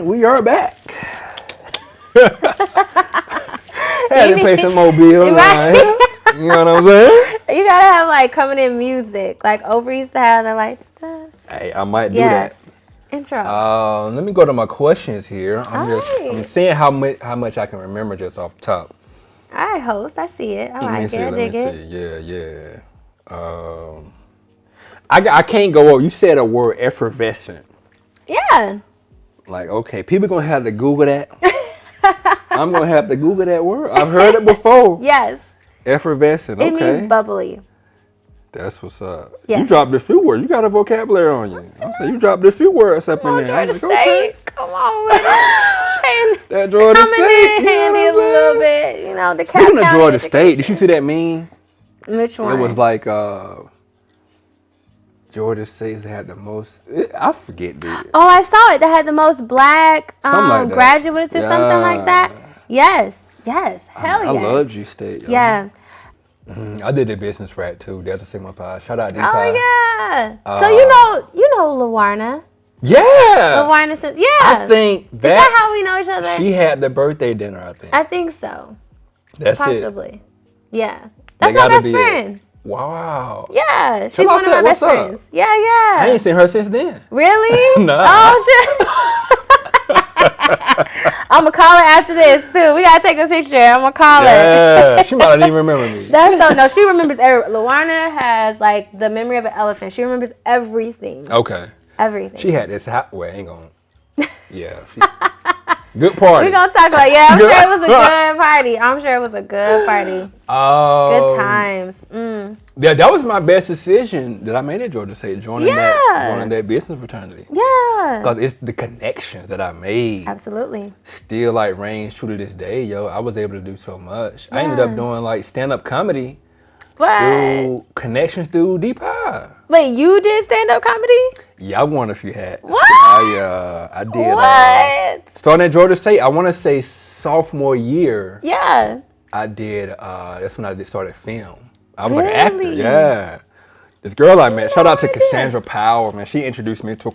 And we are back. Had to pay some more bills. Right? You know what I'm saying? You gotta have like coming in music, like over East style. They're like, hey, I might do that. Intro. Let me go to my questions here. I'm seeing how much I can remember just off the top. All right, host. I see it. I like it. I dig it. Yeah. I can't go over. You said a word, effervescent. Yeah. Like, okay, people gonna have to Google that. I'm gonna have to Google that word. I've heard it before. Yes. Effervescent. It Okay. means bubbly. That's what's up. Yes. You dropped a few words. You got a vocabulary on you. I'm saying you dropped a few words up in there. Like, okay. Come on with it. That Georgia State. Handy a little bit. You know, the Speaking of Georgia State, did you see that meme? Which one? It was like Georgia State had the most. I forget, dude. Oh, I saw it. They had the most black like graduates or something like that. Yes. Hell yes. I love G State. Yo. Yeah. I did the business frat too. Delta Sigma Pi. Shout out D Pi. Oh yeah. So you know LaWarna. Yeah. LaWarna says yeah. I think is that how we know each other? She had the birthday dinner. I think so. That's possibly. Yeah. That's my best friend. Wow. Yeah, she's one of my best friends. Yeah. I ain't seen her since then. Really? No. Oh shit. I'm gonna call her after this too. We gotta take a picture. I'm gonna call her. Yeah, she might not even remember me. No, she remembers LaWarna has like the memory of an elephant. She remembers everything. Okay. Everything. She had this ain't gonna. Yeah. Good party. We're gonna talk about I'm sure it was a good party. Good times. Yeah, that was my best decision that I made at Georgia State, joining that business fraternity. Yeah. Because it's the connections that I made. Absolutely. Still like reigns true to this day, yo. I was able to do so much. Yeah. I ended up doing like stand-up comedy through connections through D-Pi. Wait, you did stand-up comedy? Yeah, I won a few hats. What? I did. What? Starting at Georgia State, I want to say sophomore year. Yeah. I did. That's when I started film. I was like an actor. Yeah. This girl I met. Shout out to Cassandra Powell, man. She introduced me to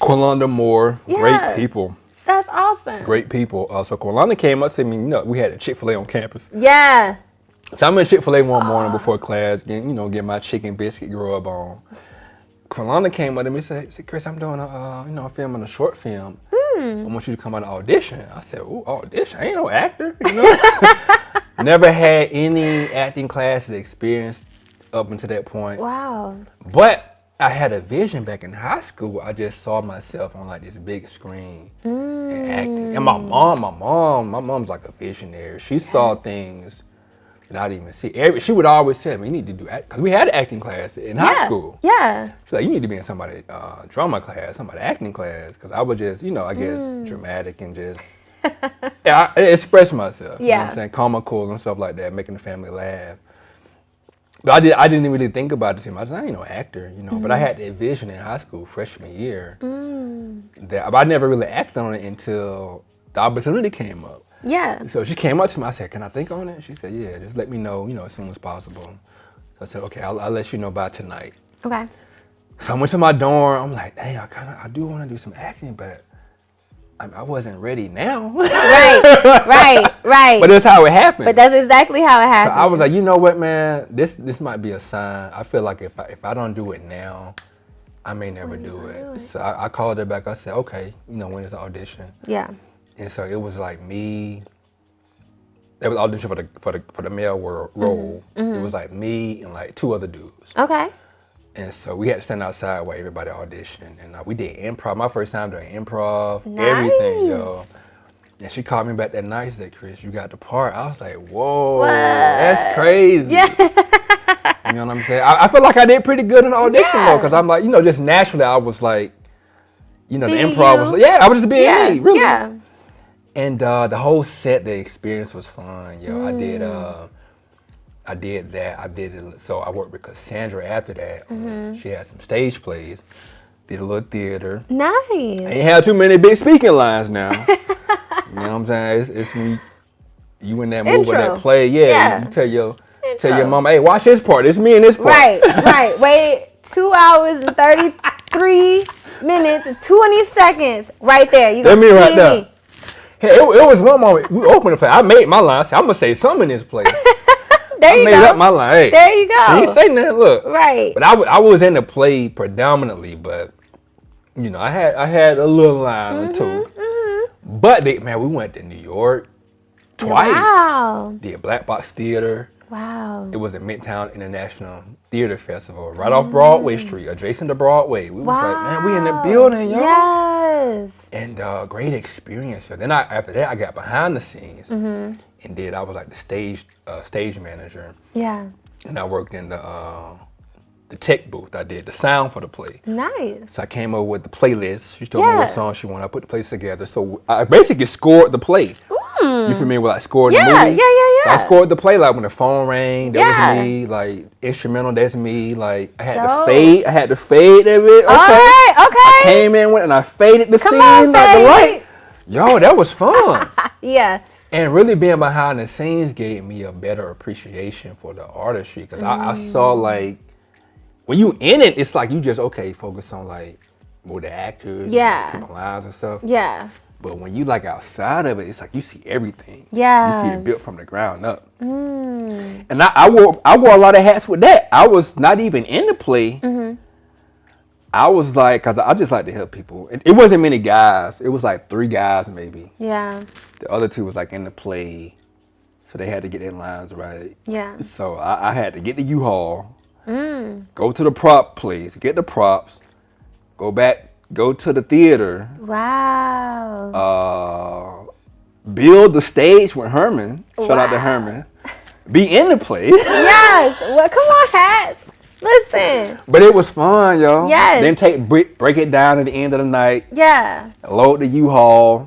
Quilanda Moore. Yeah. Great people. That's awesome. Great people. So Quilanda came up to me. You know, we had a Chick-fil-A on campus. Yeah. So I'm in Chick-fil-A one morning before class, get my chicken biscuit grub on. Quilanda came up to me and said, Chris, I'm doing a filming a short film. I want you to come on an audition. I said, ooh, audition? I ain't no actor, you know? Never had any acting classes experience up until that point. Wow. But I had a vision back in high school. I just saw myself on like this big screen and acting. And my mom's like a visionary. She saw things that I didn't even see. She would always tell me, you need to do act, because we had an acting class in high school. Yeah. She's like, you need to be in somebody drama class, somebody acting class, because I was just, I guess dramatic and just I express myself. You know what I'm saying? Comical and stuff like that, making the family laugh. But I didn't really think about it too much. I ain't no actor, but I had that vision in high school, freshman year. But I never really acted on it until the opportunity came up. Yeah. So she came up to me. I said, "Can I think on it?" She said, "Yeah, just let me know, as soon as possible." So I said, "Okay, I'll let you know by tonight." Okay. So I went to my dorm. I'm like, "Dang, I do want to do some acting, but I wasn't ready now." Right. But that's how it happened. But that's exactly how it happened. So I was like, you know what, man? This might be a sign. I feel like if I don't do it now, I may never do it. So I called her back. I said, "Okay, when is the audition?" Yeah. And so it was like me. It was audition for the male role. It was like me and like two other dudes. Okay. And so we had to stand outside while everybody auditioned, and we did improv. My first time doing improv, nice. Everything, yo. And she called me back that night. She said, "Chris, you got the part." I was like, "Whoa, what? That's crazy." Yeah. You know what I'm saying? I feel like I did pretty good in the audition though, because I'm like, just naturally I was like, the improv was, I was just being me, really. Yeah. And the whole set, the experience was fun, yo. I did that. I did it. So I worked with Cassandra after that. She had some stage plays. Did a little theater. Nice. I ain't had too many big speaking lines now. You know what I'm saying? It's when you in that mood with that play. Yeah. You tell your mama, hey, watch this part. It's me in this part. Right. Wait, 2 hours and 33 minutes and 20 seconds right there. You That's gonna me see right there. me. Hey, it was one moment we opened the play. I made my line. I said, I'm gonna say something in this play. There you made go. up my line. Hey, there you go. She ain't say nothing. Look, Right. But I was in the play predominantly, but you know, I had a little line or two. But we went to New York twice. Wow. Did Black Box Theater. Wow. It was a Midtown International Theater Festival right off Broadway Street, adjacent to Broadway. We was like, man, we in the building, yo. Yes. And great experience. So then after that, I got behind the scenes and I was like the stage manager. Yeah. And I worked in the tech booth. I did the sound for the play. Nice. So I came up with the playlist. She told me what song she wanted. I put the playlist together. So I basically scored the play. You familiar with like scoring the movie? Yeah. So I scored the play, like when the phone rang, that was me. Like instrumental, that's me. Like I had to fade. I had to fade that bit. Okay. All right. Okay. I came in and I faded the scene on, like the fade. right. Yo, that was fun. Yeah. And really being behind the scenes gave me a better appreciation for the artistry because I saw like when you in it, it's like you just focus on like more the actors, and lines and stuff. Yeah. But when you like outside of it, it's like you see everything. Yeah. You see it built from the ground up. And I wore a lot of hats with that. I was not even in the play. I was like, cause I just like to help people. It wasn't many guys. It was like 3 guys maybe. Yeah. The other 2 was like in the play, so they had to get their lines right. Yeah. So I had to get the U-Haul, go to the prop place, get the props, go to the theater. Wow. Build the stage with Herman. Shout out to Herman. Be in the play. Yes. Well, come on, hats. Listen. But it was fun, yo. Yes. Then break it down at the end of the night. Yeah. Load the U-Haul.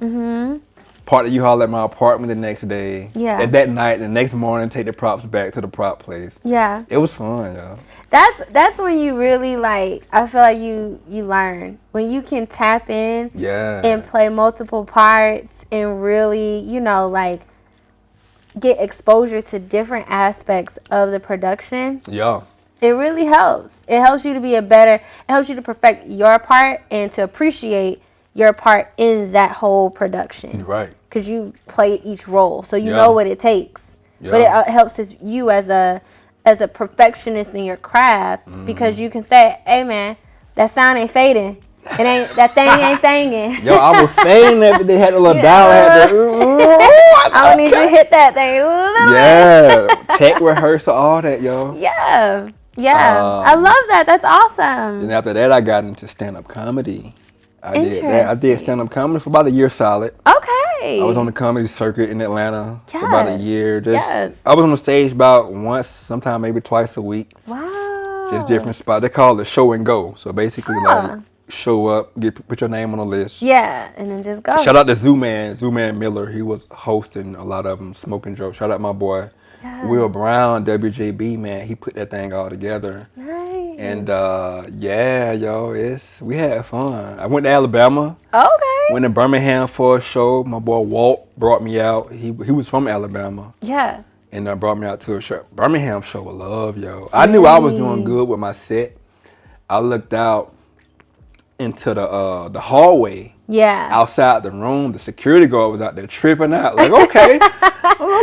Park the U-Haul at my apartment the next day. Yeah. At that night, the next morning, take the props back to the prop place. Yeah. It was fun, yo. That's when you really like. I feel like you learn when you can tap in. Yeah. And play multiple parts and really, like get exposure to different aspects of the production. Yeah. It really helps. It helps you to be it helps you to perfect your part and to appreciate your part in that whole production. Right. Because you play each role, so you know what it takes. Yeah. But it helps you as a perfectionist in your craft because you can say, hey man, that sound ain't fading. That thing ain't thanging. Yo, I was fading that, but they had a little dial. I don't need you to hit that thing. Yeah. Tech rehearsal, all that, yo. Yeah. I love that. That's awesome. And after that, I got into stand-up comedy. I did stand-up comedy for about a year solid. Okay. I was on the comedy circuit in Atlanta for about a year. Yes. I was on the stage about once, sometime maybe twice a week. Wow. Just different spots. They call it show and go. So basically, like show up, put your name on the list. Yeah, and then just go. Shout out to Zoo Man Miller. He was hosting a lot of them, Smoking Joe. Shout out my boy Will Brown, WJB, man. He put that thing all together. Nice. And we had fun. I went to Alabama. Okay. Went to Birmingham for a show. My boy Walt brought me out. He was from Alabama. Yeah. And brought me out to a show. Birmingham show with love, yo. I knew I was doing good with my set. I looked out into the hallway. Yeah. Outside the room, the security guard was out there tripping out. Like, okay. I'm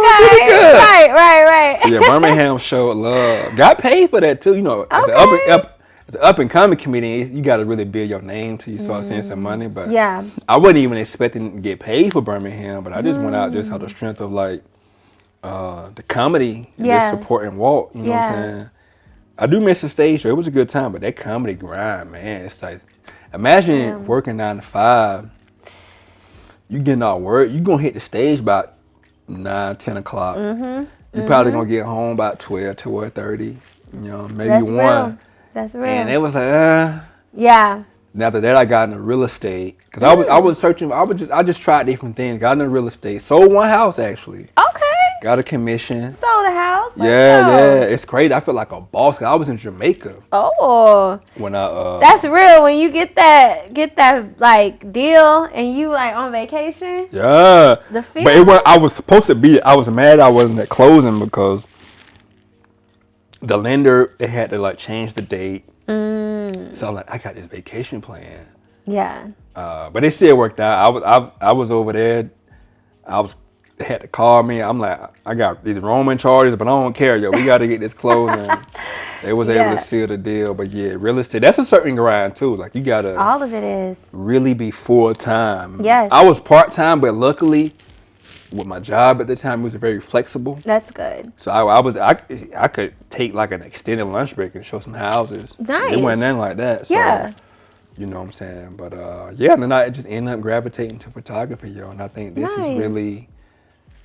Okay. good. Right. Yeah, Birmingham showed love. Got paid for that too, you know. As an up and coming comedian, you got to really build your name till you start seeing some money. But I wasn't even expecting to get paid for Birmingham, but I just went out just out the strength of like the comedy and just supporting Walt. You know what I'm saying? I do miss the stage show. It was a good time, but that comedy grind, man, it's like imagine working 9 to 5. You getting all work, you gonna hit the stage about 9, 10 o'clock. You probably gonna get home about 12, 12:30. You know, maybe That's 1. Real. That's real. And it was like, yeah. And after that, I got into real estate because I was searching. I just tried different things. Got into real estate. Sold one house actually. Okay. Got a commission. Sold a house. Yeah. It's crazy. I feel like a boss. 'Cause I was in Jamaica. Oh. When I. That's real. When you get that like deal and you like on vacation. Yeah. The feeling. But it was. I was supposed to be. I was mad I wasn't at closing because the lender, they had to like change the date. So I'm like, I got this vacation plan. Yeah. But it still worked out. I was over there. They had to call me. I'm like, I got these Roman charges, but I don't care, yo. We got to get this closing. They was able to seal the deal. But yeah, real estate, that's a certain grind too. Like you got to. All of it is. Really be full time. Yes. I was part time, but luckily, with my job at the time, it was very flexible. That's good. So I could take like an extended lunch break and show some houses. Nice. It wasn't nothing like that. So, yeah. You know what I'm saying? But yeah, and then I just ended up gravitating to photography, yo. And I think this is really,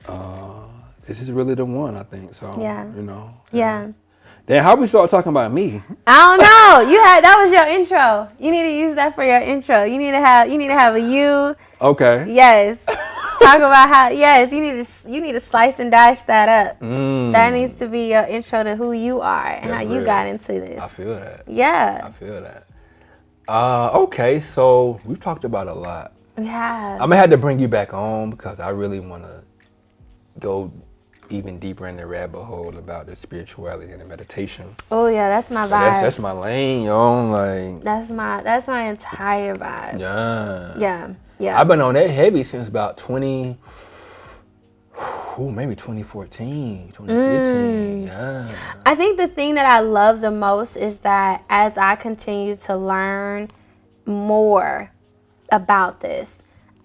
the one. I think so. Yeah. You know. Yeah. Then how we start talking about me? I don't know. That was your intro. You need to use that for your intro. You need to have a you. Okay. Yes. Talk about how. Yes. You need to slice and dice that up. That needs to be your intro to who you are and how you got into this. I feel that. Yeah. I feel that. Okay, so we've talked about a lot. We have. I'm gonna have to bring you back on because I really want to go even deeper in the rabbit hole about the spirituality and the meditation. Oh yeah, that's my vibe. That's my lane, yo. Like that's my entire vibe. Yeah. Yeah. I've been on that heavy since about 2014, 2015. Yeah. I think the thing that I love the most is that as I continue to learn more about this,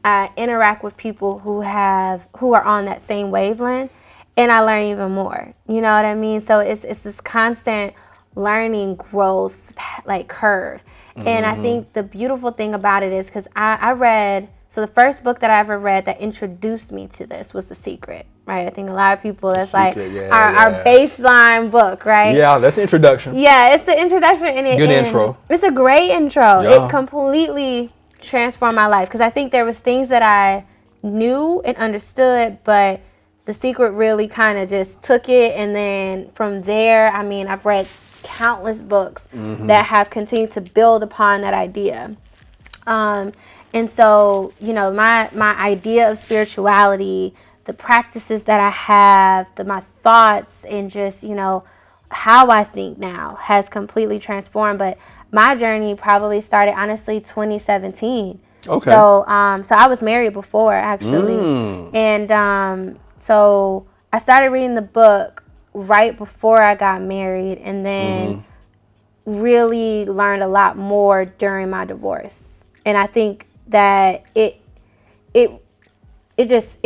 I interact with people who are on that same wavelength, and I learn even more. You know what I mean? So it's this constant learning growth like curve. And I think the beautiful thing about it is because I read, so the first book that I ever read that introduced me to this was The Secret, right? I think a lot of people, that's our baseline book, right? Yeah, that's the introduction. Yeah, it's the introduction. Good intro. It's a great intro. Yeah. It completely transformed my life because I think there was things that I knew and understood, but The Secret really kind of just took it. And then from there, I mean, I've read countless books that have continued to build upon that idea. And so, you know, my idea of spirituality, the practices that I have, my thoughts, and just, you know, how I think now has completely transformed. But my journey probably started, honestly, 2017. Okay. So I was married before, actually. And so I started reading the book right before I got married, and then really learned a lot more during my divorce. And I think that it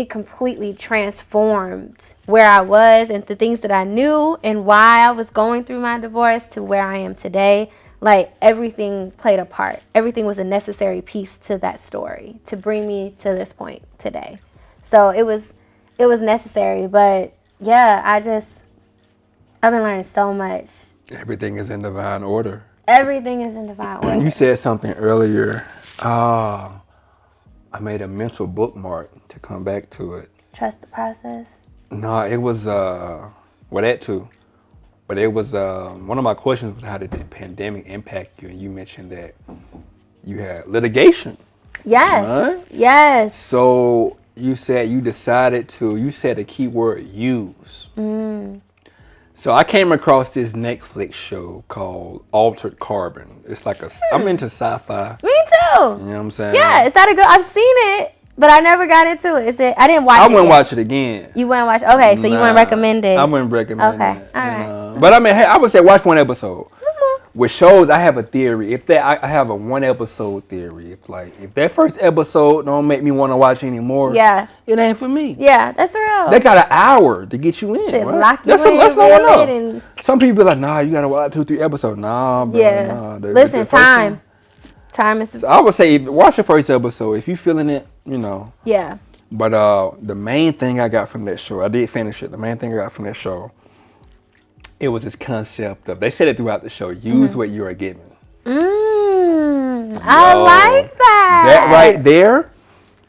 completely transformed where I was and the things that I knew and why I was going through my divorce to where I am today. Like everything played a part. Everything was a necessary piece to that story to bring me to this point today. So it was necessary, but yeah, I've been learning so much. Everything is in divine order. Everything is in divine order. You said something earlier. I made a mental bookmark to come back to it. Trust the process? No, it was, that too. But it was, one of my questions was how did the pandemic impact you? And you mentioned that you had litigation. Yes, right? Yes. So you said you said the key word use. So I came across this Netflix show called Altered Carbon. It's like I'm into sci-fi. Me too. You know what I'm saying? Yeah, is that a good? I've seen it, but I never got into it. I didn't watch it. I wouldn't watch it again. You wouldn't watch it? Okay, so you wouldn't recommend it. I wouldn't recommend it. Okay, all right. But I mean, hey, I would say watch one episode. With shows, I have a theory. I have a one episode theory. If that first episode don't make me want to watch anymore, it ain't for me. Yeah, that's real. They got an hour to get you in. To right? lock you in. That's all enough. Some people be like, nah, you gotta watch 2-3 episodes. Nah, bro. Yeah. Nah. Listen, time is. So I would say watch the first episode if you feeling it. You know. Yeah. But the main thing I got from that show, I did finish it. The main thing I got from that show. It was this concept of, they said it throughout the show, use what you are given. I like that. That right there,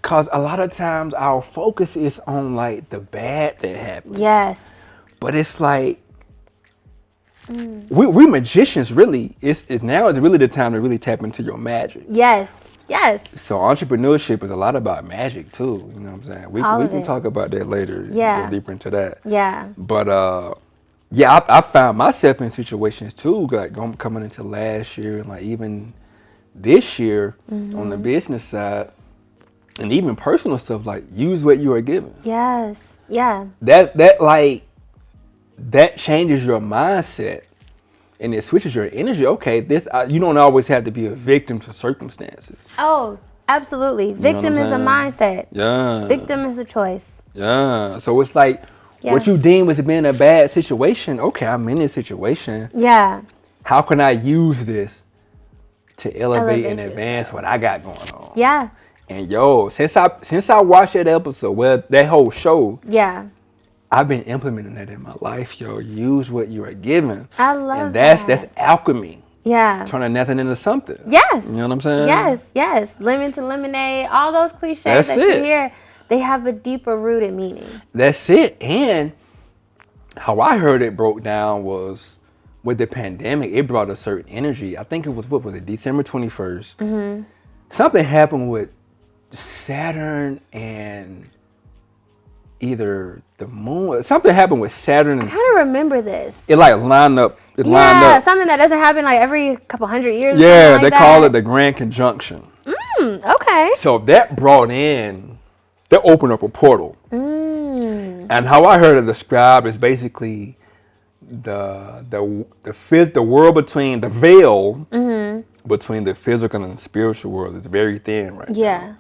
because a lot of times our focus is on like the bad that happens. Yes. But it's like, we magicians really, now is really the time to really tap into your magic. Yes. So entrepreneurship is a lot about magic too, you know what I'm saying? We can talk about that later, go deeper into that. Yeah. But Yeah, I found myself in situations too, like coming into last year and like even this year on the business side and even personal stuff, like use what you are given. Yes. Yeah. That changes your mindset and it switches your energy. Okay, you don't always have to be a victim to circumstances. Oh, absolutely. Victim is a mindset. Yeah. Victim is a choice. Yeah. So it's like what you deem as being a bad situation. Okay, I'm in this situation. Yeah. How can I use this to elevate and advance yourself. what I got going on? Yeah. And since I watched that episode, well, that whole show, yeah, I've been implementing that in my life, yo. Use what you are given. I love and that's alchemy. Yeah. Turning nothing into something. Yes. You know what I'm saying? Yes, yes. Lemon to lemonade, all those cliches that you hear, they have a deeper rooted meaning. That's it. And how I heard it broke down was with the pandemic, it brought a certain energy. I think it was, December 21st. Mm-hmm. Something happened with Saturn and either the moon. Something happened with Saturn. I kind of remember this. It like lined up. Something that doesn't happen like every couple hundred years. Yeah, they call it the Grand Conjunction. Okay. So that opened up a portal. And how I heard it described is basically the world between the veil between the physical and the spiritual world is very thin right now.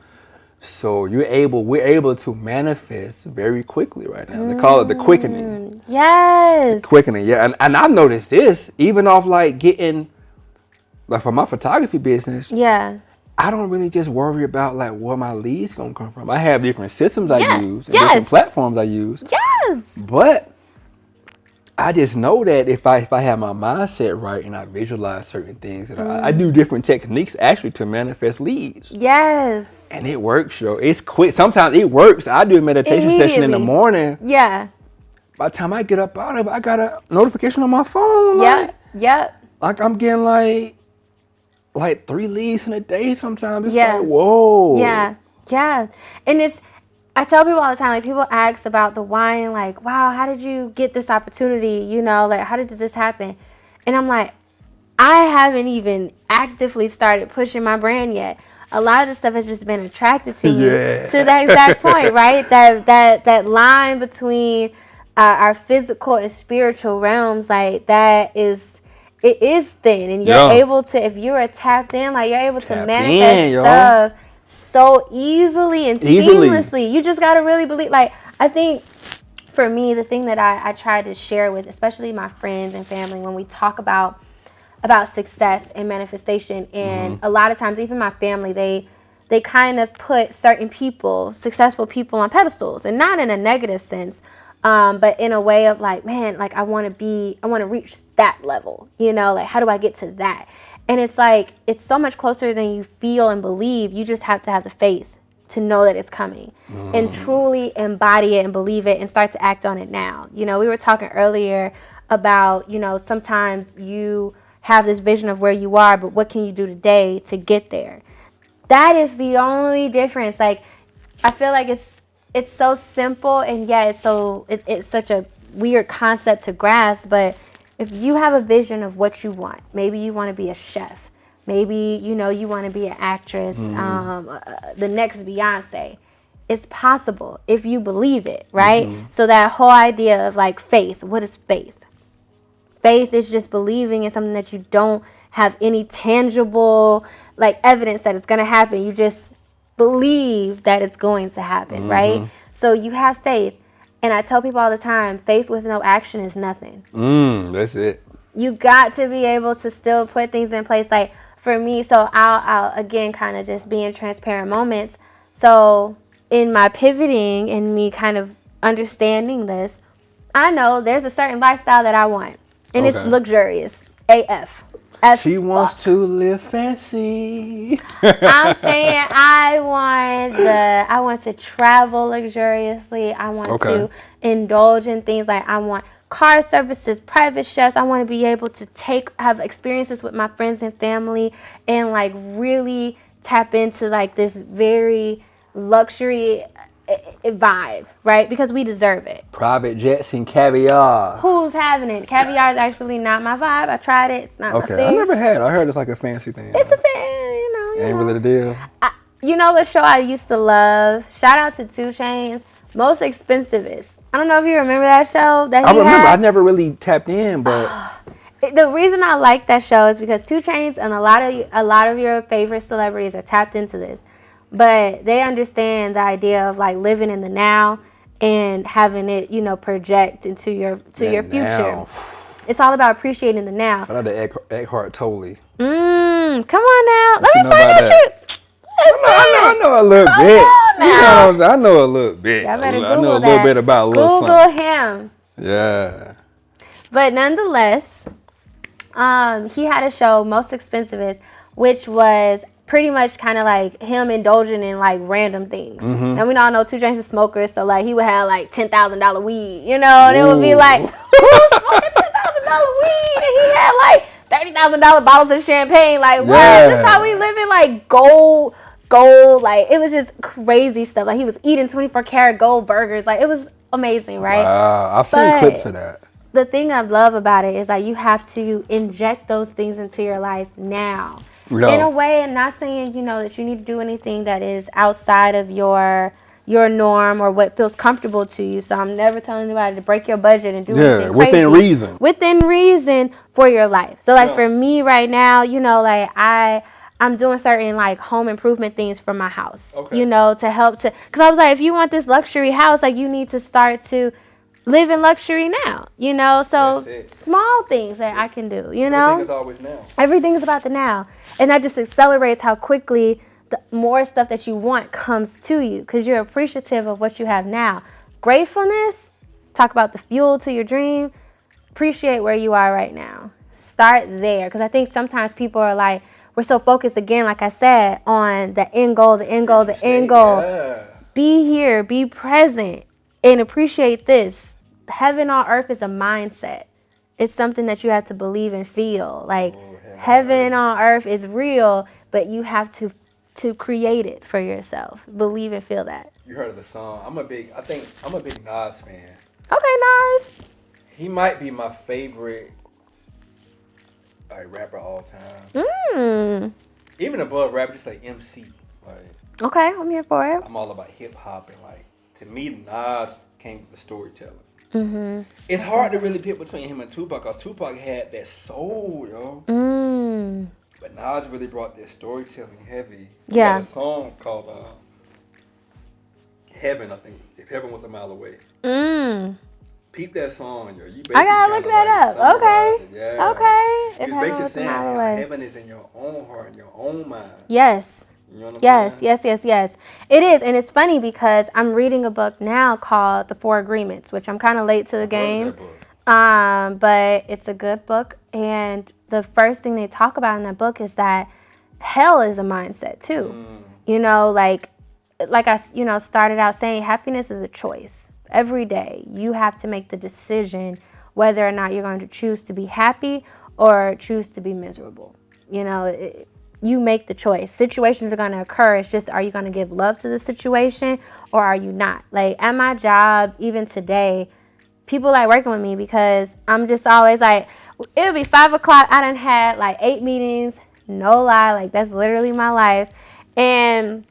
So we're able to manifest very quickly right now. They call it the quickening. Yes. The quickening, yeah. And I've noticed this even off like getting like for my photography business. Yeah. I don't really just worry about like where my leads gonna come from. I have different systems I use and different platforms I use. Yes. But I just know that if I have my mindset right and I visualize certain things, and I do different techniques actually to manifest leads. Yes. And it works, yo. It's quick. Sometimes it works. I do a meditation session in the morning. Yeah. By the time I get up out of it, I got a notification on my phone. Like I'm getting like 3 leads in a day sometimes. It's like, whoa. Yeah. Yeah. And I tell people all the time, like people ask about the why and like, wow, how did you get this opportunity? You know, like how did this happen? And I'm like, I haven't even actively started pushing my brand yet. A lot of the stuff has just been attracted to me to that exact point, right? That line between our physical and spiritual realms, like it is thin, and you're able to, if you are tapped in, like you're able to manifest stuff so easily and seamlessly. You just gotta really believe. Like I think for me, the thing that I try to share with, especially my friends and family, when we talk about success and manifestation, and a lot of times even my family, they kind of put certain people, successful people, on pedestals, and not in a negative sense, but in a way of like, man, like I want to reach that level, you know, like how do I get to that? And it's like, it's so much closer than you feel and believe. You just have to have the faith to know that it's coming and truly embody it and believe it and start to act on it now. You know, we were talking earlier about, you know, sometimes you have this vision of where you are, but what can you do today to get there? That is the only difference. Like, I feel like it's so simple, and yet it's such a weird concept to grasp, but if you have a vision of what you want, maybe you want to be a chef, maybe, you know, you want to be an actress, the next Beyonce, it's possible if you believe it, right? So that whole idea of like faith, what is faith? Faith is just believing in something that you don't have any tangible like evidence that it's going to happen. You just believe that it's going to happen, right? So you have faith. And I tell people all the time, faith with no action is nothing. That's it. You got to be able to still put things in place. Like for me, so I'll again kind of just be in transparent moments. So in my pivoting and me kind of understanding this, I know there's a certain lifestyle that I want. And it's luxurious. AF. She wants to live fancy. I'm saying I want to travel luxuriously. I want to indulge in things like I want car services, private chefs. I want to be able to have experiences with my friends and family and like really tap into like this very luxury vibe, right? Because we deserve it. Private jets and caviar. Who's having it? Caviar is actually not my vibe. I tried it. It's not my thing. I never had it. I heard it's like a fancy thing. It's a fan, Ain't really the deal. You know what show I used to love? Shout out to 2 Chainz. Most Expensivest. I don't know if you remember that show. I remember. I never really tapped in, but the reason I like that show is because 2 Chainz and a lot of your favorite celebrities are tapped into this, but they understand the idea of like living in the now and having it, project into your future. Now. It's all about appreciating the now. I like the Eckhart Tolle. Come on now. Let me find that shit. I know a little bit. You know what I'm saying? I know a little bit. I know a little bit about a little Google something. him. Yeah. But nonetheless, he had a show, Most Expensivest, which was pretty much kind of like him indulging in like random things. Mm-hmm. And we all know 2 Chainz is smokers, so like he would have like $10,000 weed, and it would be like, who's smoking $10,000 weed? And he had like $30,000 bottles of champagne. Like, what? This is how we live in like gold. Like, it was just crazy stuff. Like, he was eating 24 karat gold burgers. Like, it was amazing, right? Wow, I've seen clips of that. The thing I love about it is that you have to inject those things into your life now. In a way, and not saying, that you need to do anything that is outside of your norm or what feels comfortable to you. So I'm never telling anybody to break your budget and do anything crazy. Within reason. Within reason for your life. So like for me right now, like I'm doing certain like home improvement things for my house, to help because I was like, if you want this luxury house, like you need to start to live in luxury now, so small things that I can do, Everything is always now. Everything's about the now. And that just accelerates how quickly the more stuff that you want comes to you because you're appreciative of what you have now. Gratefulness, talk about the fuel to your dream, appreciate where you are right now. Start there because I think sometimes people are like, we're so focused again, like I said, on the end goal. Yeah. Be here, be present, and appreciate this. Heaven on earth is a mindset. It's something that you have to believe and feel. Like heaven on earth is real, but you have to create it for yourself. Believe and feel that. You heard of the song? I'm a big Nas fan. Okay, Nas. He might be my favorite rapper all time. Even above rap, just like MC. Like, okay, I'm here for it. I'm all about hip hop and like to me, Nas came with the storytelling. It's hard to really pick between him and Tupac because Tupac had that soul, yo. But Nas really brought that storytelling heavy. He had a song called Heaven, I think. If Heaven Was a Mile Away. Peep that song, yo. You basically I gotta look that up. Okay. Yeah. Okay. It's basically saying how heaven is in your own heart, in your own mind. Yes. You know what I'm saying? Yes. It is. And it's funny because I'm reading a book now called The 4 Agreements, which I'm kind of late to the game. But it's a good book. And the first thing they talk about in that book is that hell is a mindset too. Like I, started out saying happiness is a choice. Every day you have to make the decision whether or not you're going to choose to be happy or choose to be miserable. You make the choice. Situations are going to occur. It's just, are you going to give love to the situation or are you not? Like at my job, even today, people like working with me because I'm just always like, it'll be 5 o'clock. I done had like 8 meetings. No lie. Like that's literally my life. And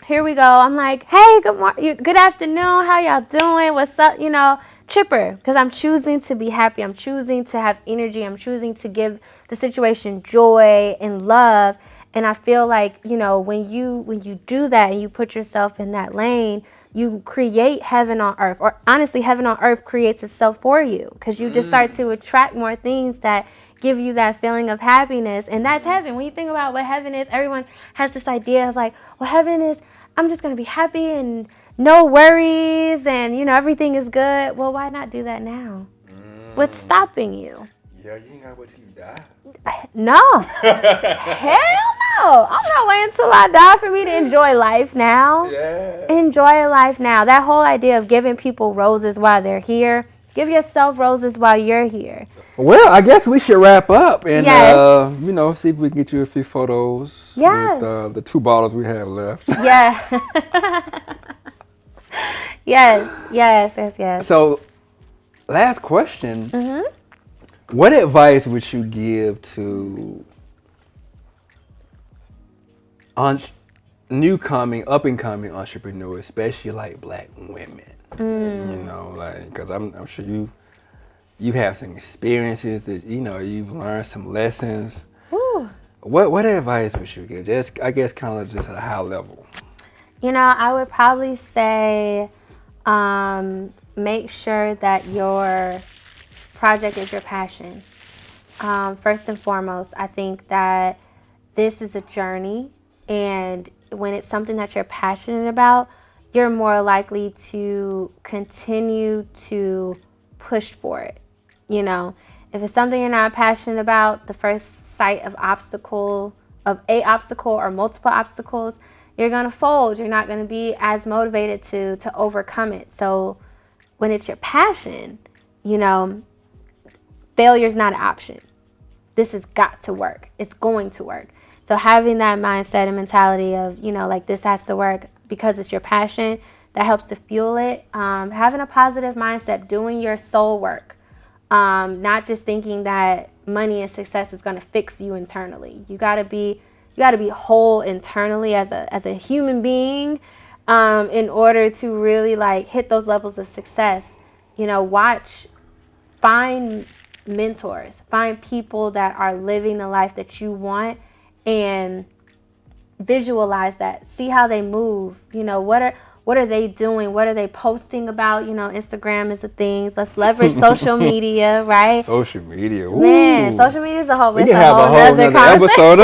here we go. I'm like, hey, good morning, good afternoon. How y'all doing? What's up? Chipper, because I'm choosing to be happy. I'm choosing to have energy. I'm choosing to give the situation joy and love. And I feel like, when you do that and you put yourself in that lane, you create heaven on earth. Or honestly, heaven on earth creates itself for you because you just start to attract more things that give you that feeling of happiness. And that's heaven. When you think about what heaven is, everyone has this idea of like, well, heaven is, I'm just going to be happy and no worries and, everything is good. Well, why not do that now? What's stopping you? Yeah, you ain't got to wait till you die. No. Hell no. I'm not waiting until I die for me to enjoy life now. Yeah. Enjoy life now. That whole idea of giving people roses while they're here. Give yourself roses while you're here. Well, I guess we should wrap up and, yes. See if we can get you a few photos yes. with the 2 bottles we have left. Yeah. Yes. So, last question. Mm-hmm. What advice would you give to up and coming entrepreneurs, especially like Black women? You know, like, because I'm sure you have some experiences that you've learned some lessons. Ooh. What advice would you give? Just, I guess, kind of just at a high level. I would probably say make sure that your project is your passion. First and foremost, I think that this is a journey, and when it's something that you're passionate about, you're more likely to continue to push for it. If it's something you're not passionate about, the first sight of a obstacle or multiple obstacles, you're going to fold. You're not going to be as motivated to overcome it. So when it's your passion, failure's not an option. This has got to work. It's going to work. So having that mindset and mentality of, like, this has to work because it's your passion, that helps to fuel it. Having a positive mindset, doing your soul work, not just thinking that money and success is going to fix you internally. You got to be whole internally as a human being, in order to really like hit those levels of success. Find mentors, find people that are living the life that you want, and visualize that. See how they move. What are they doing? What are they posting about? Instagram is a thing. Let's leverage social media, right? Social media. Ooh. Man, social media is a whole. We can have a whole nother episode.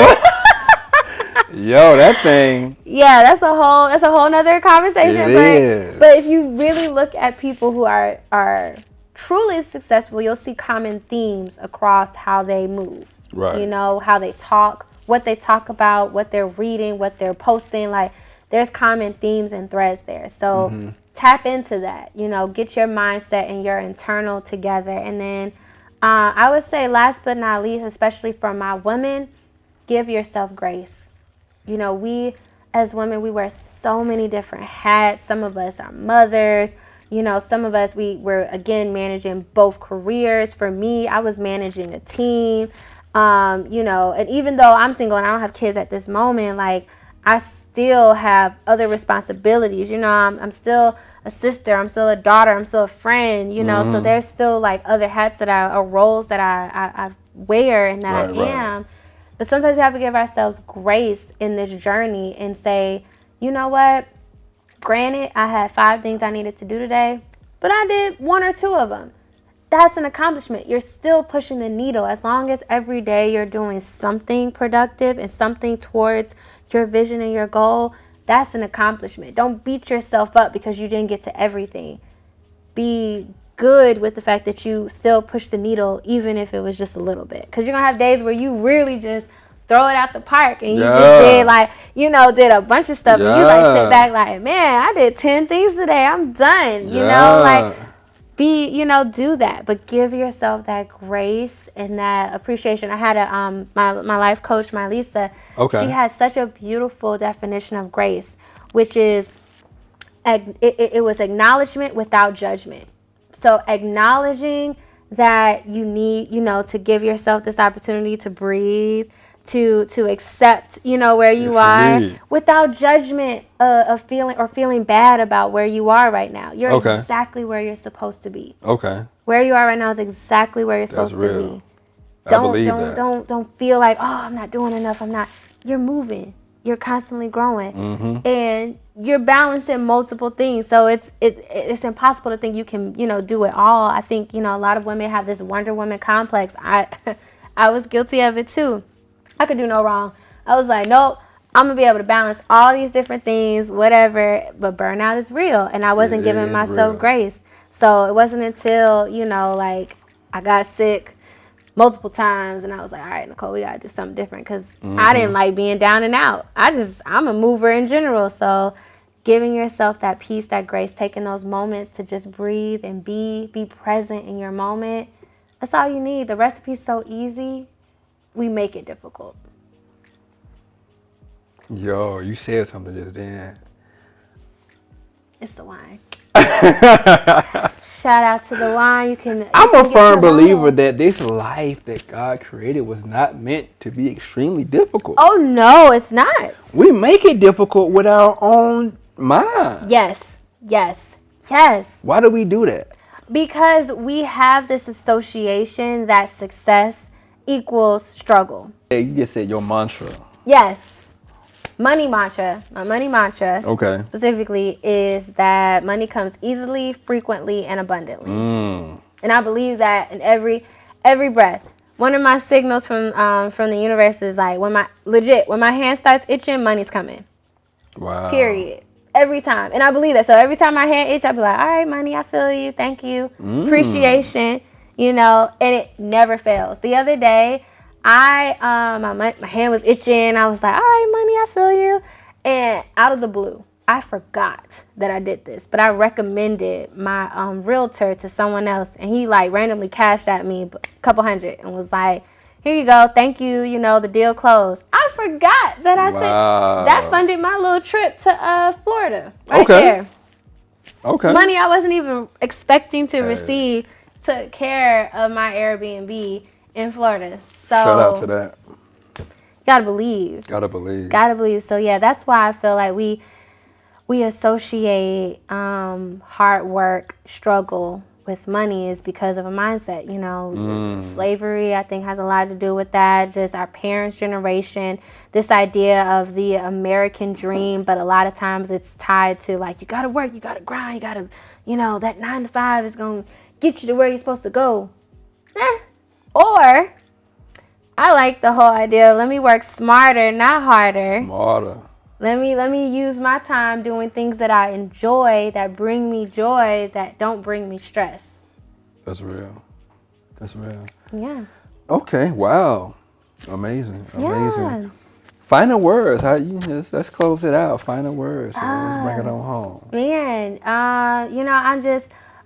Yo, that thing. Yeah, that's a whole nother conversation. It is. But if you really look at people who are truly successful, you'll see common themes across how they move. Right. How they talk, what they talk about, what they're reading, what they're posting. Like, there's common themes and threads there. So tap into that. Get your mindset and your internal together. And then I would say, last but not least, especially for my women, give yourself grace. We as women, we wear so many different hats. Some of us are mothers. Some of us, we're, again, managing both careers. For me, I was managing a team. And even though I'm single and I don't have kids at this moment, like, I still have other responsibilities. I'm still a sister. I'm still a daughter. I'm still a friend, so there's still like other hats or roles that I wear and that I am. But sometimes we have to give ourselves grace in this journey and say, you know what? Granted, I had 5 things I needed to do today, but I did 1 or 2 of them. That's an accomplishment. You're still pushing the needle. As long as every day you're doing something productive and something towards your vision and your goal, that's an accomplishment. Don't beat yourself up because you didn't get to everything. Be good with the fact that you still push the needle, even if it was just a little bit. Because you're going to have days where you really just throw it out the park and you just did a bunch of stuff. And you sit back like, man, I did 10 things today. I'm done. Do that, but give yourself that grace and that appreciation. I had my life coach, my Lisa. Okay. She has such a beautiful definition of grace, which is it was acknowledgement without judgment. So acknowledging that you need, to give yourself this opportunity to breathe, to accept, where you are, without judgment of feeling bad about where you are right now. You're exactly where you're supposed to be. Okay. Where you are right now is exactly where you're supposed to be. Don't feel like, oh, I'm not doing enough. You're moving. You're constantly growing. And you're balancing multiple things. So it's impossible to think you can, do it all. I think, a lot of women have this Wonder Woman complex. I was guilty of it too. I could do no wrong. I was like, nope, I'm going to be able to balance all these different things, whatever. But burnout is real. And I wasn't giving myself grace. So it wasn't until, I got sick multiple times. And I was like, all right, Nicole, we got to do something different. Because I didn't like being down and out. I'm a mover in general. So giving yourself that peace, that grace, taking those moments to just breathe and be present in your moment. That's all you need. The recipe's so easy. We make it difficult. Yo, you said something just then. It's the wine. Shout out to the wine. I'm a firm believer that this life that God created was not meant to be extremely difficult. Oh no, it's not. We make it difficult with our own mind. Yes. Why do we do that? Because we have this association that success equals struggle. Yeah, you just said your mantra. Yes. Money mantra. My money mantra specifically is that money comes easily, frequently, and abundantly. And I believe that in every breath. One of my signals from the universe is like when my hand starts itching, money's coming. Wow. Period. Every time. And I believe that. So every time my hand itch, I'll be like, all right, money, I feel you. Thank you. Appreciation, and it never fails. The other day, my hand was itching. I was like, all right, money, I feel you. And out of the blue, I forgot that I did this, but I recommended my realtor to someone else, and he like randomly cashed at me a couple $100 and was like, here you go, thank you, the deal closed. I forgot that I said that funded my little trip to Florida there. Okay. Money I wasn't even expecting to receive took care of my Airbnb in Florida. So shout out to that. Gotta believe. So yeah, that's why I feel like we associate hard work, struggle with money is because of a mindset. Slavery, I think, has a lot to do with that. Just our parents' generation, this idea of the American dream, but a lot of times it's tied to like, you gotta work, you gotta grind, you gotta, that 9 to 5 is gonna get you to where you're supposed to go. Or I like the whole idea of let me work smarter, not harder. Let me use my time doing things that I enjoy, that bring me joy, that don't bring me stress. That's real. Yeah. Okay. Wow. Amazing. Yeah. Final words. Let's close it out. Final words. Let's bring it on home. Man,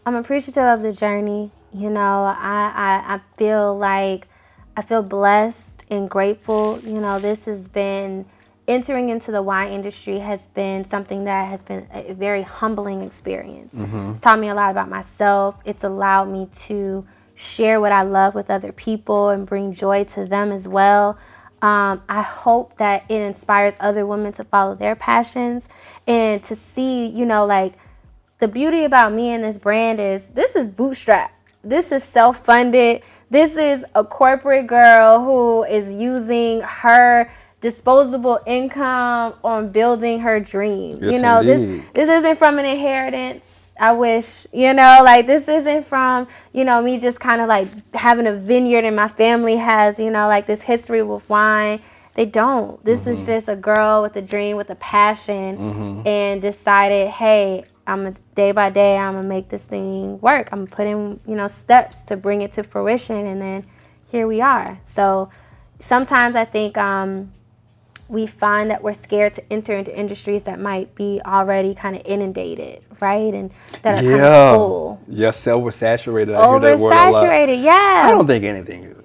I'm appreciative of the journey. I feel blessed and grateful. This has been. Entering into the wine industry has been something that has been a very humbling experience. It's taught me a lot about myself. It's allowed me to share what I love with other people and bring joy to them as well. I hope that it inspires other women to follow their passions and to see, the beauty about me and this brand is this is bootstrap. This is self-funded. This is a corporate girl who is using her disposable income on building her dream. Yes, this isn't from an inheritance. I wish, this isn't from, me just kind of like having a vineyard and my family has, this history with wine. They don't. This is just a girl with a dream, with a passion, and decided, hey, day by day, I'm going to make this thing work. I'm putting, steps to bring it to fruition, and then here we are. So sometimes I think we find that we're scared to enter into industries that might be already kind of inundated, right? And that are kind of full. Yeah, oversaturated. Oversaturated, yeah. I don't think anything is.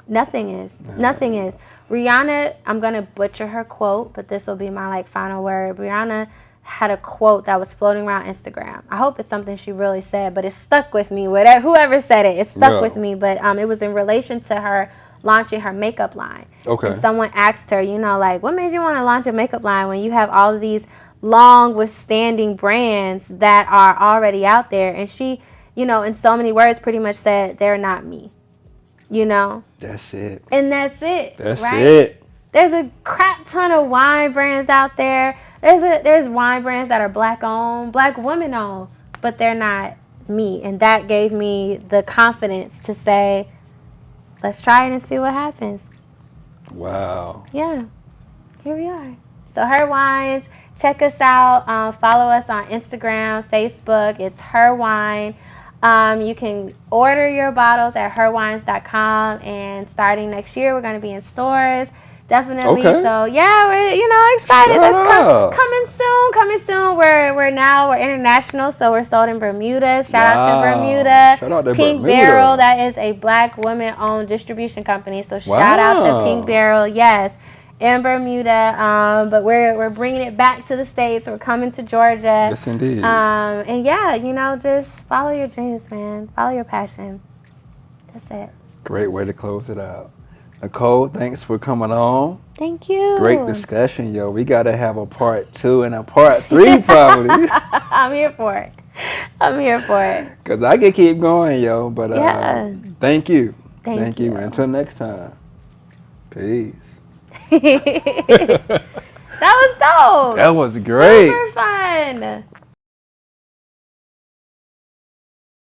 Nothing is. Nothing is. Rihanna, I'm going to butcher her quote, but this will be my final word. Rihanna had a quote that was floating around Instagram. I hope it's something she really said, but it stuck with me. Whoever said it, stuck with me. But it was in relation to her launching her makeup line. Okay. And someone asked her, what made you want to launch a makeup line when you have all of these long withstanding brands that are already out there? And she, in so many words pretty much said, they're not me. That's it. And that's it. That's right? it. There's a crap ton of wine brands out there. There's wine brands that are black owned, black women owned, but they're not me. And that gave me the confidence to say, let's try it and see what happens. Wow. Yeah. Here we are. So Her Wines, check us out. Follow us on Instagram, Facebook. It's Her Wine. You can order your bottles at herwines.com, and starting next year, we're going to be in stores. Definitely. Okay. So yeah, we're excited. That's coming soon. We're international, so we're sold in Bermuda. Shout out to Bermuda. Shout out to Pink Bermuda. Barrel, that is a black woman-owned distribution company. So shout out to Pink Barrel, yes. in Bermuda, but we're bringing it back to the States. We're coming to Georgia. Yes, indeed. And yeah, just follow your dreams, man. Follow your passion. That's it. Great way to close it out. Nicole, thanks for coming on. Thank you. Great discussion, yo. We got to have a part 2 and a part 3 probably. I'm here for it. Because I can keep going, yo. But yeah. Thank you. Thank you. Until next time. Peace. That was dope. That was great. Super fun.